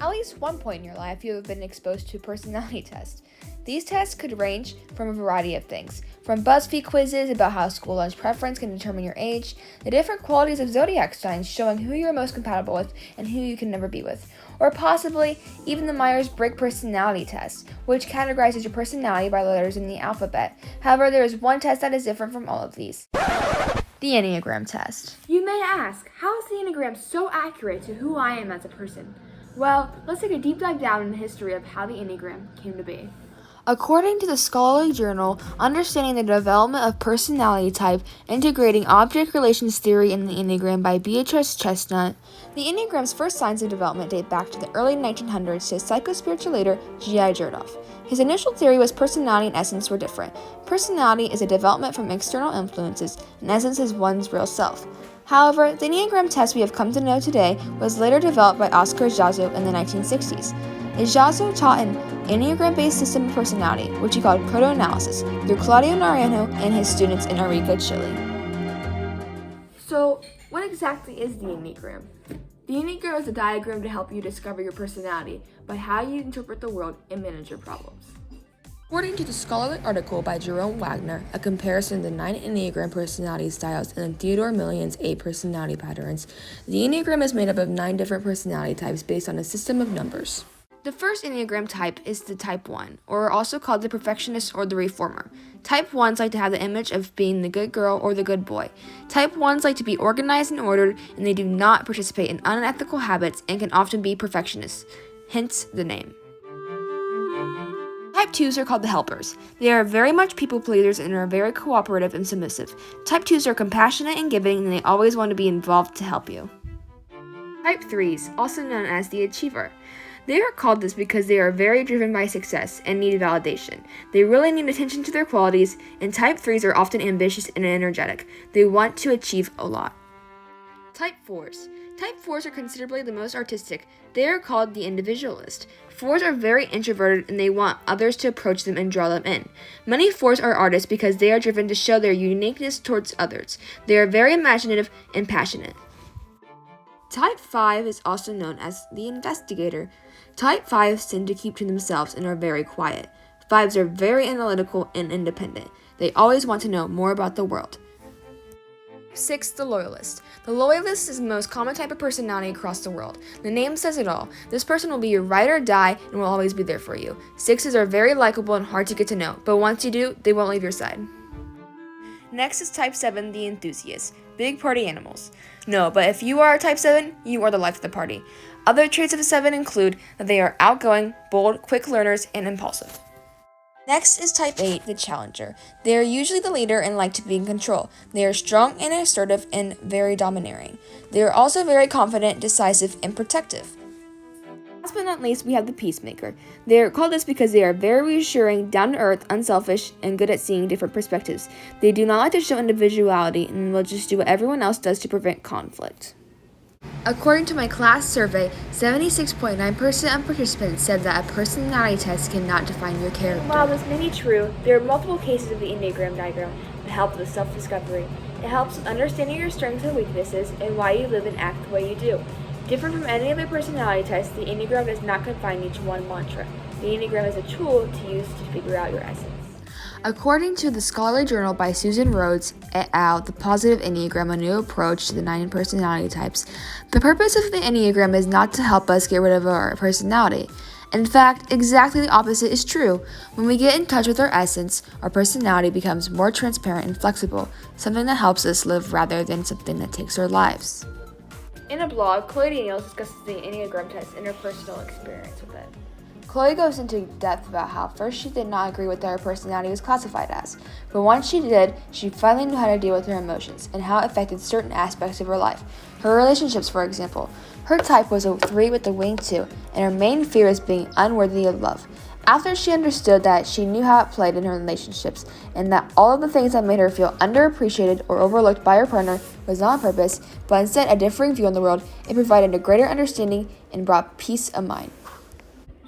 At least one point in your life, you have been exposed to a personality test. These tests could range from a variety of things, from BuzzFeed quizzes about how school lunch preference can determine your age, the different qualities of zodiac signs showing who you're most compatible with and who you can never be with, or possibly even the Myers-Briggs personality test, which categorizes your personality by letters in the alphabet. However, there is one test that is different from all of these. The Enneagram test. You may ask, how is the Enneagram so accurate to who I am as a person? Well, let's take a deep dive down in the history of how the Enneagram came to be. According to the scholarly journal, Understanding the Development of Personality Type, Integrating Object Relations Theory in the Enneagram by Beatrice Chestnut, the Enneagram's first signs of development date back to the early 1900s to psychospiritual leader G.I. Jordoff. His initial theory was personality and essence were different. Personality is a development from external influences, and essence is one's real self. However, the Enneagram test we have come to know today was later developed by Oscar Jasso in the 1960s. Jasso taught an Enneagram-based system of personality, which he called proto-analysis, through Claudio Naranjo and his students in Arica, Chile. So, what exactly is the Enneagram? The Enneagram is a diagram to help you discover your personality by how you interpret the world and manage your problems. According to the scholarly article by Jerome Wagner, a comparison of the 9 Enneagram personality styles and Theodore Million's 8 personality patterns, the Enneagram is made up of 9 different personality types based on a system of numbers. The first Enneagram type is the Type 1, or also called the perfectionist or the reformer. Type 1s like to have the image of being the good girl or the good boy. Type 1s like to be organized and ordered, and they do not participate in unethical habits and can often be perfectionists, hence the name. Type 2s are called the helpers. They are very much people pleasers and are very cooperative and submissive. Type 2s are compassionate and giving, and they always want to be involved to help you. Type 3s, also known as the achiever. They are called this because they are very driven by success and need validation. They really need attention to their qualities, and Type 3s are often ambitious and energetic. They want to achieve a lot. Type 4s. Type 4s are considerably the most artistic. They are called the individualist. 4s are very introverted and they want others to approach them and draw them in. Many 4s are artists because they are driven to show their uniqueness towards others. They are very imaginative and passionate. Type 5 is also known as the investigator. Type 5s tend to keep to themselves and are very quiet. 5s are very analytical and independent. They always want to know more about the world. 6. The loyalist. The loyalist is the most common type of personality across the world. The name says it all. This person will be your ride or die and will always be there for you. 6s are very likable and hard to get to know, but once you do, they won't leave your side. Next is Type 7, the enthusiast. Big party animals. No, but if you are a Type 7, you are the life of the party. Other traits of a 7 include that they are outgoing, bold, quick learners, and impulsive. Next is Type 8, the challenger. They are usually the leader and like to be in control. They are strong and assertive and very domineering. They are also very confident, decisive, and protective. Last but not least, we have the peacemaker. They are called this because they are very reassuring, down-to-earth, unselfish, and good at seeing different perspectives. They do not like to show individuality and will just do what everyone else does to prevent conflict. According to my class survey, 76.9% of participants said that a personality test cannot define your character. While this may be true, there are multiple cases of the Enneagram diagram that help with self-discovery. It helps with understanding your strengths and weaknesses and why you live and act the way you do. Different from any other personality test, the Enneagram does not confine you to one mantra. The Enneagram is a tool to use to figure out your essence. According to the scholarly journal by Susan Rhodes et al., The Positive Enneagram, a new approach to the 9 personality types, the purpose of the Enneagram is not to help us get rid of our personality. In fact, exactly the opposite is true. When we get in touch with our essence, our personality becomes more transparent and flexible, something that helps us live rather than something that takes our lives. In a blog, Chloe Daniels discusses the Enneagram test and her personal experience with it. Chloe goes into depth about how first she did not agree with what her personality was classified as, but once she did, she finally knew how to deal with her emotions and how it affected certain aspects of her life. Her relationships, for example. Her type was a 3 with a wing 2, and her main fear is being unworthy of love. After she understood that, she knew how it played in her relationships, and that all of the things that made her feel underappreciated or overlooked by her partner was not on purpose, but instead a differing view on the world. It provided a greater understanding and brought peace of mind.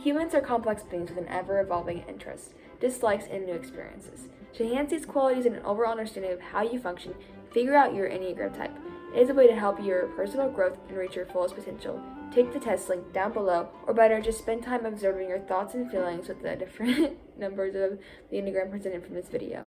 Humans are complex beings with an ever-evolving interests, dislikes, and new experiences. To enhance these qualities and an overall understanding of how you function, figure out your Enneagram type. It is a way to help your personal growth and reach your fullest potential. take the test link down below, or better, just spend time observing your thoughts and feelings with the different numbers of the Enneagram presented from this video.